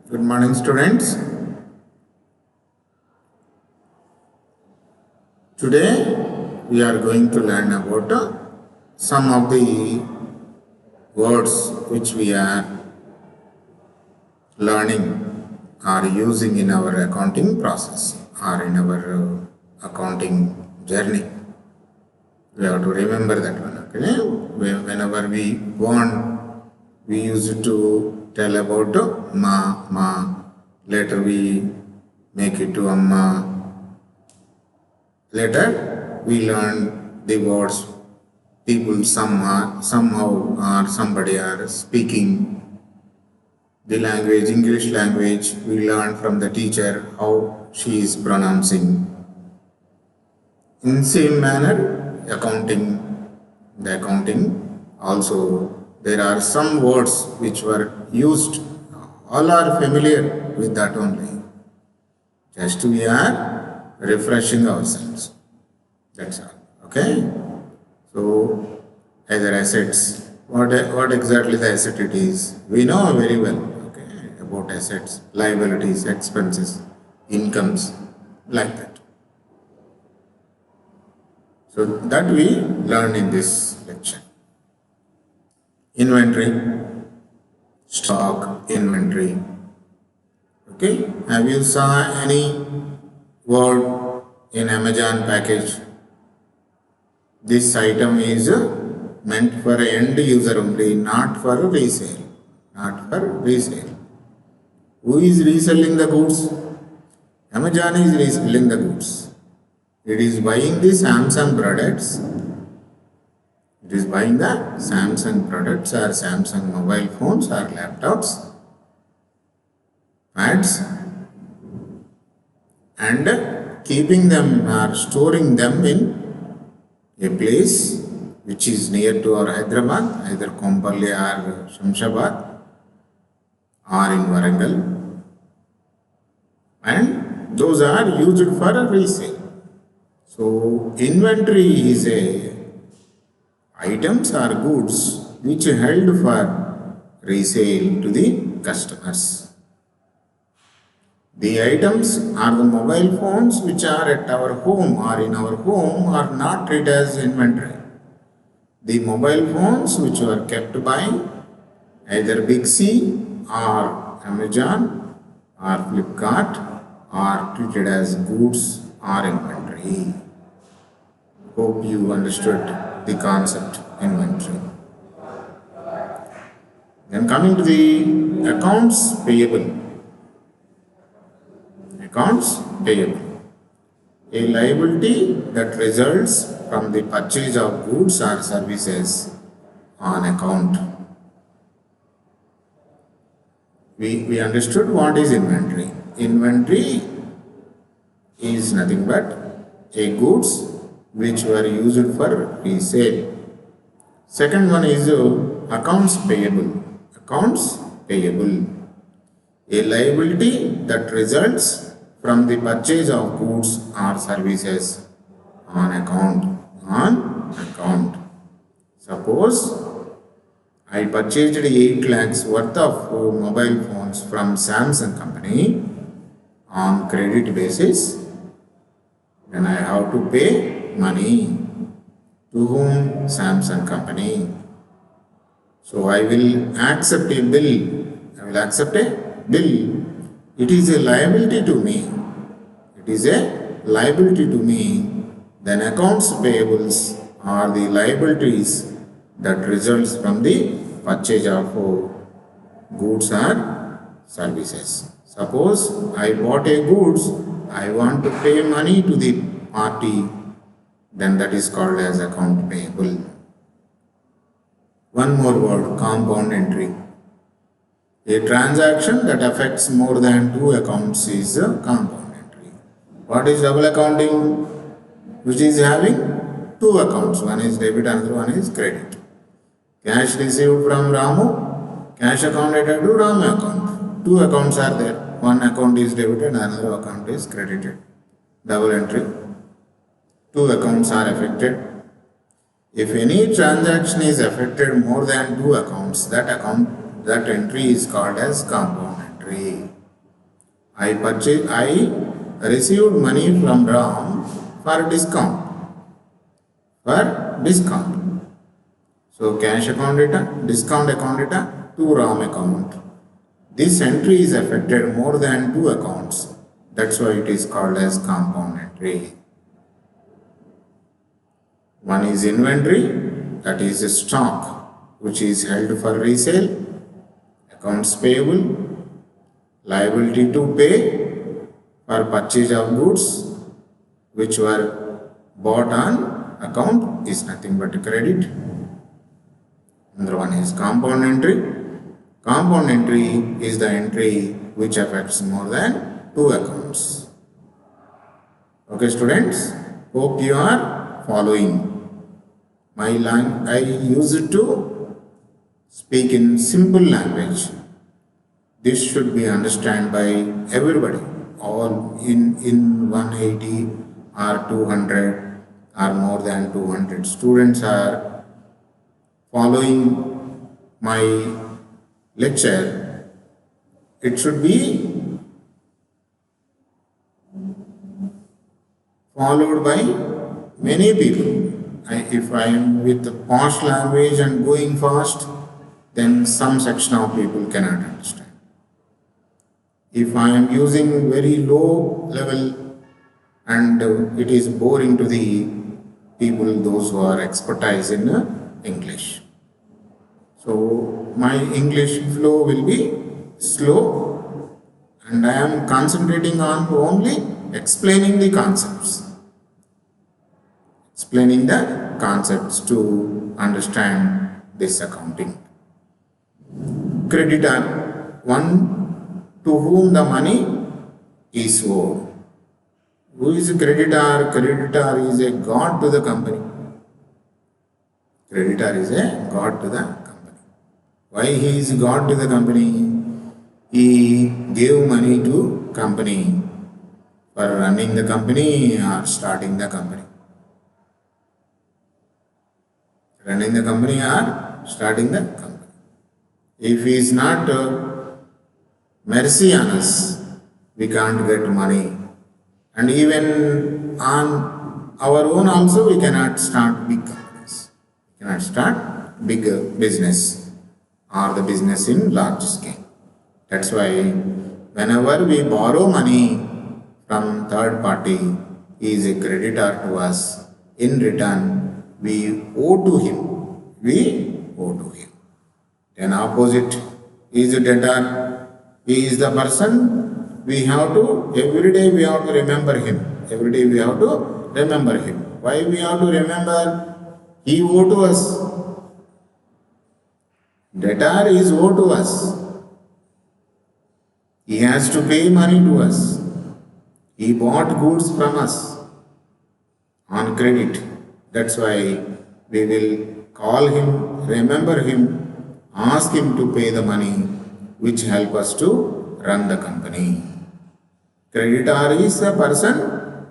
Good morning, students. Today we are going to learn about some of the words which we are learning or using in our accounting process or in our accounting journey. We have to remember that one. Okay? Whenever we want, we used to tell about ma. Later we make it to amma. Later, we learn the words people somehow or somebody are speaking the language, English language. We learn from the teacher how she is pronouncing. In same manner, the accounting also there are some words which were used. All are familiar with that only. Just we are refreshing ourselves. That's all. Okay. So either assets. What exactly the asset it is? We know very well. Okay, about assets, liabilities, expenses, incomes, like that. So that we learn in this lecture. Inventory, stock, inventory. Okay, have you saw any word in Amazon package? This item is meant for end user only, not for resale. Not for resale. Who is reselling the goods? Amazon is reselling the goods. It is buying the Samsung products. It is buying the Samsung products or Samsung mobile phones or laptops, pads, and keeping them or storing them in a place which is near to our Hyderabad, either Kompally or Shamshabad or in Warangal, and those are used for a resale. So inventory is a items or goods which are held for resale to the customers. The items are the mobile phones which are at our home or in our home are not treated as inventory. The mobile phones which were kept by either Big C or Amazon or Flipkart are treated as goods or inventory. Hope you understood the concept inventory. Then coming to the accounts payable. Accounts payable. A liability that results from the purchase of goods or services on account. We understood what is inventory. Inventory is nothing but a goods which were used for resale. Second one is accounts payable. Accounts payable. A liability that results from the purchase of goods or services on account. On account. Suppose I purchased 8 lakhs worth of mobile phones from Samsung company on credit basis. Then I have to pay money to whom? Samsung company. So I will accept a bill. I will accept a bill. It is a liability to me. It is a liability to me. Then accounts payables are the liabilities that results from the purchase of goods or services. Suppose I bought a goods, I want to pay money to the party, then that is called as account payable. One more word, compound entry. A transaction that affects more than 2 accounts is a compound entry. What is double accounting? Which is having 2 accounts. One is debit, another one is credit. Cash received from Ramu, cash account added to Ramu account. 2 accounts are there. One account is debited, another account is credited. Double entry. 2 accounts are affected. If any transaction is affected more than 2 accounts, that entry is called as compound entry. I received money from Ram for discount. For discount. So cash account data, discount account data to Ram account. This entry is affected more than two accounts. That's why it is called as compound entry. One is inventory, that is a stock which is held for resale, accounts payable, liability to pay for purchase of goods which were bought on account is nothing but credit. Another one is compound entry. Compound entry is the entry which affects more than two accounts. Okay, students, hope you are following. I use it to speak in simple language. This should be understood by everybody. All in 180 or 200 or more than 200 students are following my lecture. It should be followed by many people. If I am with the posh language and going fast, then some section of people cannot understand. If I am using very low level and it is boring to the people, those who are expertise in English. So my English flow will be slow and I am concentrating on only explaining the concepts. Explaining the concepts to understand this accounting. Creditor, one to whom the money is owed. Who is a creditor? Creditor is a god to the company. Creditor is a god to the company. Why he is god to the company? He gave money to company for running the company or starting the company. Running the company or starting the company. If he is not mercy on us, we can't get money. And even on our own also, we cannot start big companies. We cannot start big business or the business in large scale. That's why whenever we borrow money from third party, he is a creditor to us. In return, we owe to him. We owe to him. Then opposite is a debtor. He is the person we have to, every day we have to remember him. Every day we have to remember him. Why we have to remember? He owe to us. Debtor is owe to us. He has to pay money to us. He bought goods from us on credit. That's why we will call him, remember him, ask him to pay the money which help us to run the company. Creditor is a person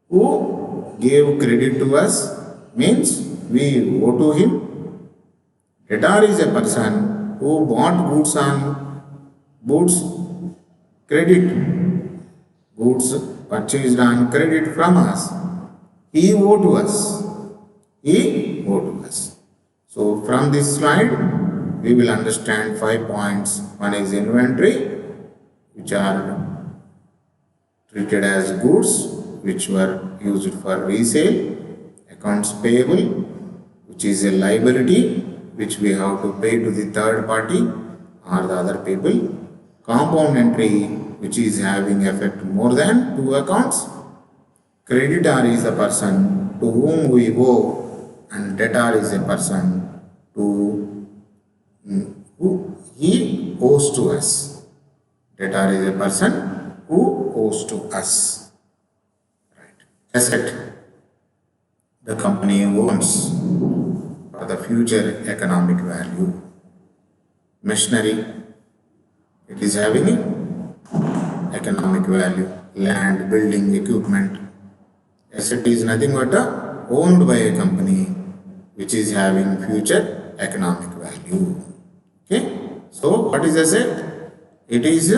who gave credit to us, means we owe to him. Debtor is a person who bought goods on goods credit, goods purchased on credit from us. He owe to us. He owe to us. So from this slide, we will understand 5 points. One is inventory, which are treated as goods, which were used for resale. Accounts payable, which is a liability, which we have to pay to the third party or the other people. Compound entry, which is having effect more than two accounts. Creditor is a person to whom we owe, and debtor is a person to who he owes to us. Debtor is a person who owes to us. Right. Asset the company owns for the future economic value. Machinery, it is having economic value. Land, building, equipment. Asset is nothing but owned by a company which is having future economic value. Okay. So what is asset? It is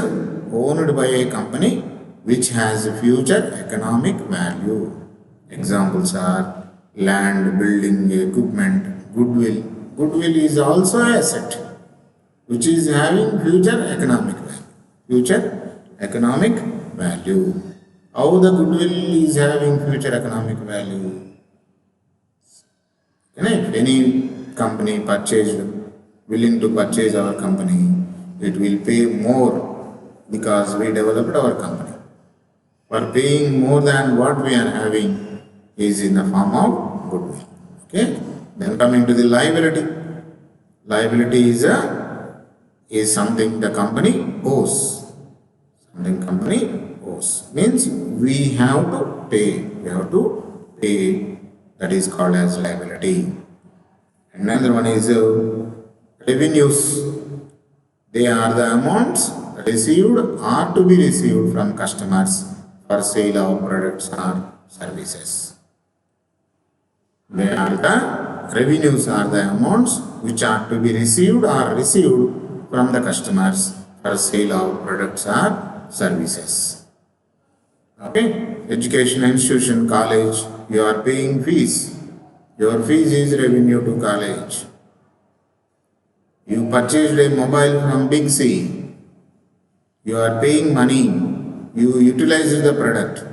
owned by a company which has future economic value. Examples are land, building, equipment, goodwill. Goodwill is also an asset which is having future economic value. Future economic value. How the goodwill is having future economic value? If any company willing to purchase our company, it will pay more because we developed our company. For paying more than what we are having is in the form of goodwill. Okay. Then coming to the liability. Liability is something the company owes. Something company owes means we have to pay. We have to pay. That is called as liability. Another one is revenues. They are the amounts received or to be received from customers for sale of products or services. They are the revenues are the amounts which are to be received or received from the customers for sale of products or services. Okay, education institution, college, you are paying fees. Your fees is revenue to college. You purchased a mobile from Big C. You are paying money. You utilize the product.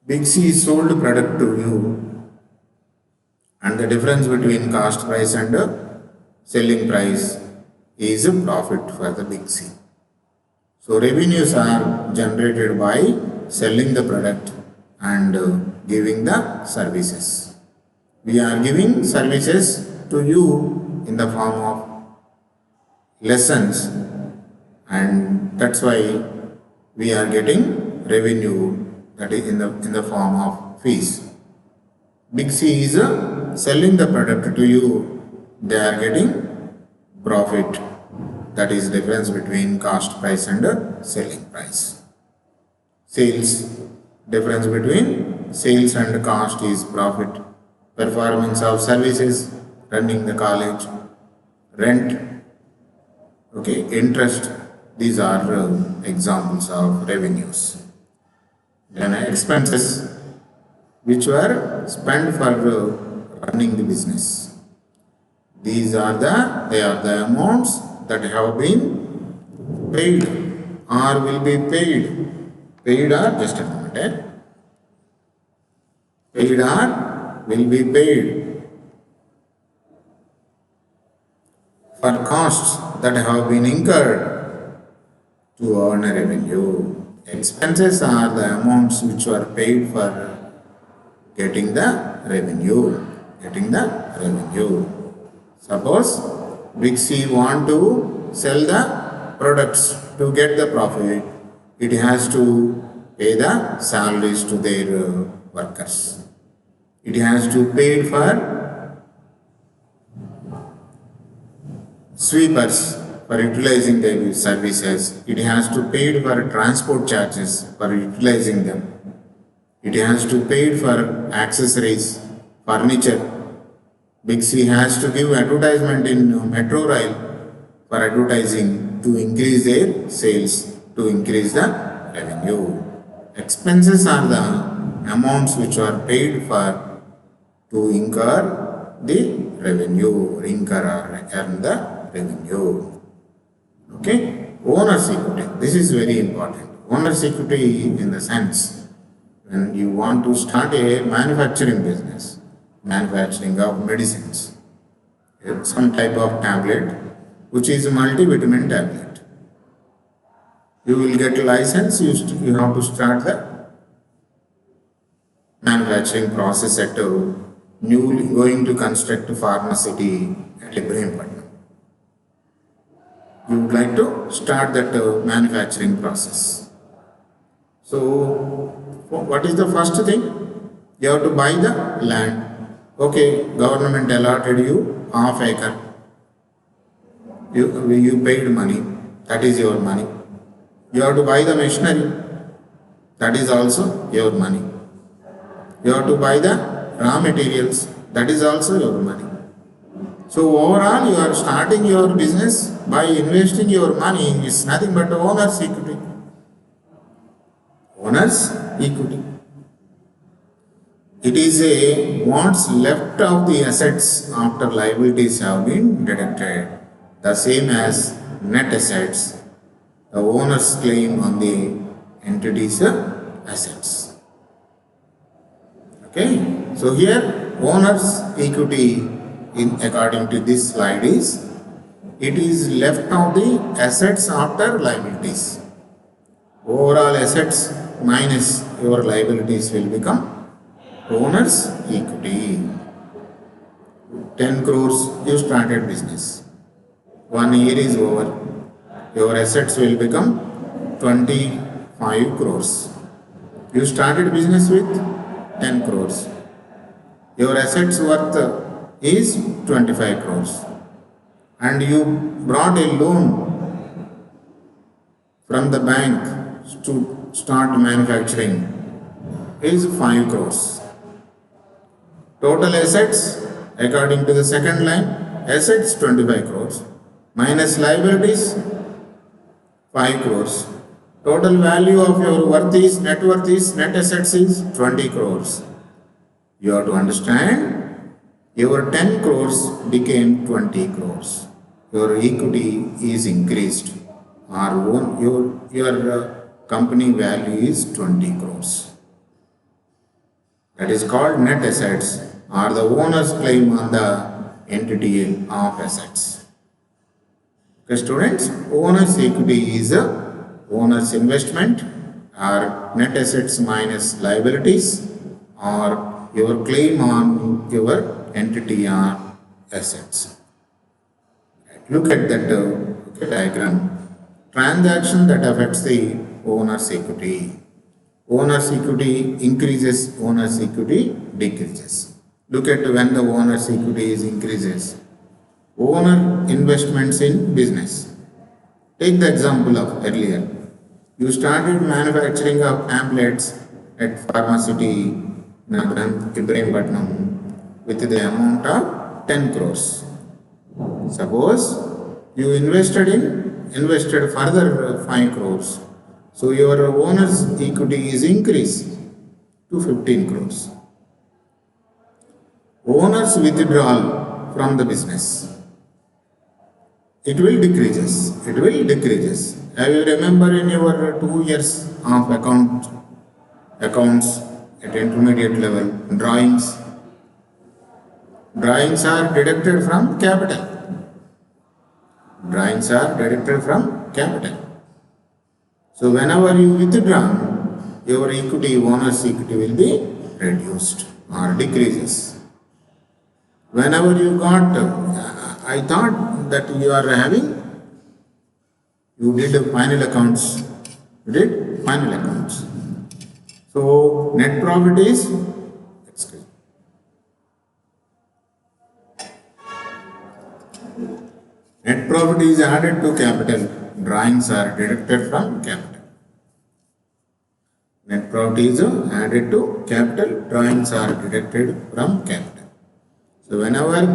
Big C sold product to you, and the difference between cost price and selling price is a profit for the Big C. So revenues are generated by selling the product and giving the services. We are giving services to you in the form of lessons, and that's why we are getting revenue, that is in the form of fees. Big C is selling the product to you. They are getting profit. That is difference between cost price and selling price. Sales. Difference between sales and cost is profit. Performance of services, running the college, rent, okay, interest. These are examples of revenues. Then expenses, which were spent for running the business. They are the amounts that have been paid or will be paid. Paid or just a moment. Paid or will be paid for costs that have been incurred to earn a revenue. Expenses are the amounts which were paid for getting the revenue. Suppose Big C want to sell the products to get the profit, it has to pay the salaries to their workers. It has to pay for sweepers for utilizing their services. It has to pay for transport charges for utilizing them. It has to pay for accessories, furniture. Big C has to give advertisement in Metro Rail for advertising to increase their sales, to increase the revenue. Expenses are the amounts which are paid for to incur the revenue, incur or earn the revenue. Okay, owner's equity. This is very important. Owner's equity in the sense when you want to start a manufacturing business, manufacturing of medicines, some type of tablet which is a multivitamin tablet. You will get a license, you have to start the manufacturing process at newly going to construct a pharmacy at Ibrahimpatnam. You would like to start that manufacturing process. So, what is the first thing? You have to buy the land. Okay, government allotted you half acre. You paid money. That is your money. You have to buy the machinery. That is also your money. You have to buy the raw materials. That is also your money. So overall, you are starting your business by investing your money. It's nothing but owner's equity. Owner's equity. It is a what's left of the assets after liabilities have been deducted, the same as net assets, the owner's claim on the entity's assets. Okay, so here owner's equity in according to this slide is it is left of the assets after liabilities. Overall assets minus your liabilities will become owner's equity. 10 crores you started business. 1 year is over. Your assets will become 25 crores. You started business with 10 crores. Your assets worth is 25 crores. And you brought a loan from the bank to start manufacturing is 5 crores. Total assets, according to the second line, assets 25 crores minus liabilities 5 crores. Total value of your net assets is 20 crores. You have to understand, your 10 crores became 20 crores. Your equity is increased. Your company value is 20 crores. That is called net assets or the owner's claim on the entity of assets. Okay, students, owner's equity is a owner's investment or net assets minus liabilities or your claim on your entity or assets. Look at that diagram. Transaction that affects the owner's equity. Owner's equity increases, owner's equity decreases. Look at when the owner's equity is increases. Owner investments in business. Take the example of earlier. You started manufacturing of pamphlets at Pharmacity, Ibrahimpatnam with the amount of 10 crores. Suppose you invested further 5 crores. So your owner's equity is increased to 15 crores. Owner's withdrawal from the business. It will decreases. It will decreases. I will remember in your 2 years of accounts at intermediate level, drawings. Drawings are deducted from capital. Drawings are deducted from capital. So whenever you withdraw, your equity, owner's equity will be reduced or decreases. Whenever you got, I thought that you did final accounts. You did final accounts. So net profit is, net profit is added to capital. Drawings are deducted from capital. Net profit is added to capital. Drawings are deducted from capital. So whenever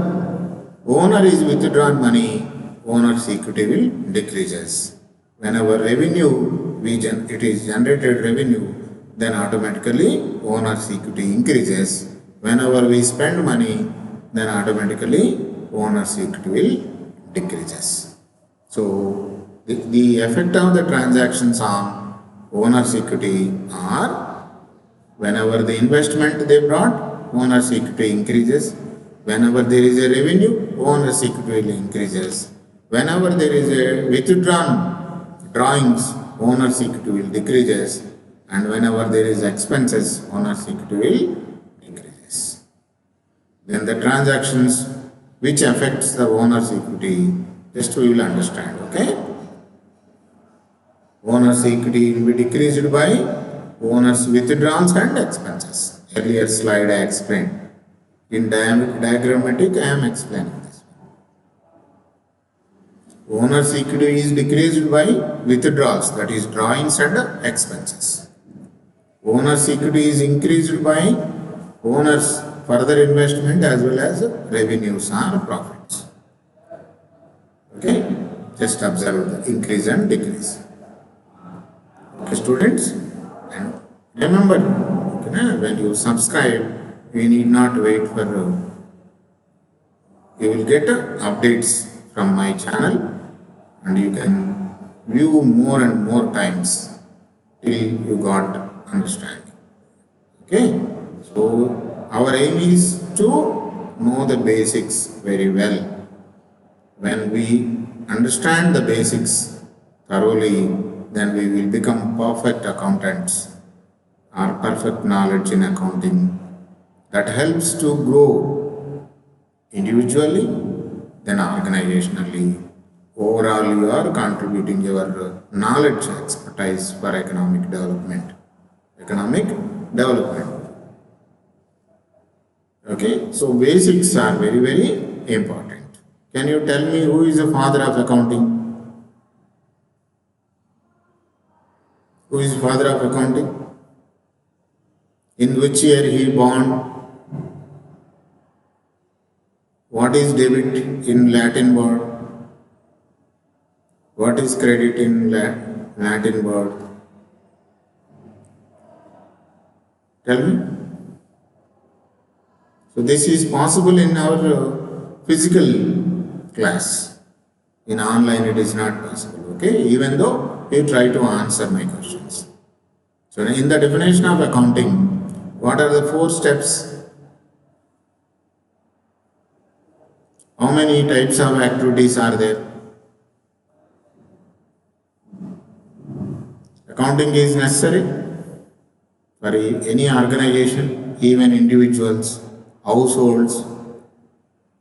owner is withdrawn money, owner's equity will decreases. Whenever revenue, it is generated revenue, then automatically owner's equity increases. Whenever we spend money, then automatically owner's equity will decreases. So the effect of the transactions on owner's equity are whenever the investment they brought, owner's equity increases. Whenever there is a revenue, owner's equity will increases. Whenever there is a withdrawn drawings, owner's equity will decreases. And whenever there is expenses, owner's equity will increases. Then the transactions which affects the owner's equity, just we will understand, okay? Owner's equity will be decreased by owner's withdrawals and expenses. Earlier slide I explained. In diagrammatic, I am explaining this. Owner's equity is decreased by withdrawals, that is drawings and expenses. Owner's equity is increased by owner's further investment as well as revenues or profits. Okay, just observe the increase and decrease. Okay, students, and remember, okay, when you subscribe, you need not wait for. You will get updates from my channel, and you can view more and more times till you got understanding. Okay, so our aim is to know the basics very well. When we understand the basics thoroughly, then we will become perfect accountants or perfect knowledge in accounting that helps to grow individually, then organizationally. Overall, you are contributing your knowledge expertise for economic development. Economic development. Okay, so basics are very, very important. Can you tell me who is the father of accounting? Who is father of accounting? In which year he born? What is debit in Latin word? What is credit in Latin word? Tell me. So this is possible in our physical class. In online it is not possible. Okay, even though you try to answer my questions. So in the definition of accounting, what are the 4 steps? How many types of activities are there? Accounting is necessary for any organization, even individuals, households.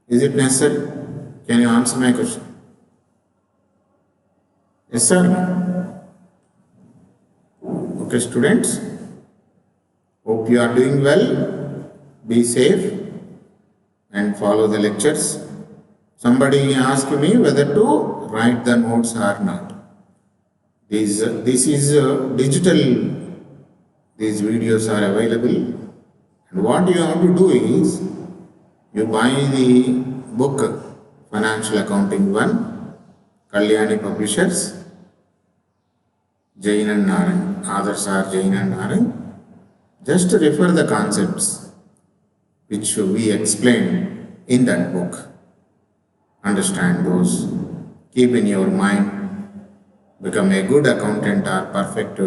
Is it necessary? Can you answer my question? Yes, sir. Okay, students. Hope you are doing well. Be safe and follow the lectures. Somebody asked me whether to write the notes or not. This is digital. These videos are available. And what you have to do is, you buy the book Financial Accounting 1, Kalyani Publishers, Jain and Narang. Others are Jain and Narang. Just refer the concepts which we explain in that book. Understand those. Keep in your mind. Become a good accountant or perfect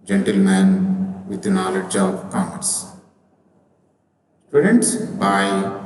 gentleman with knowledge of commerce. Students, bye.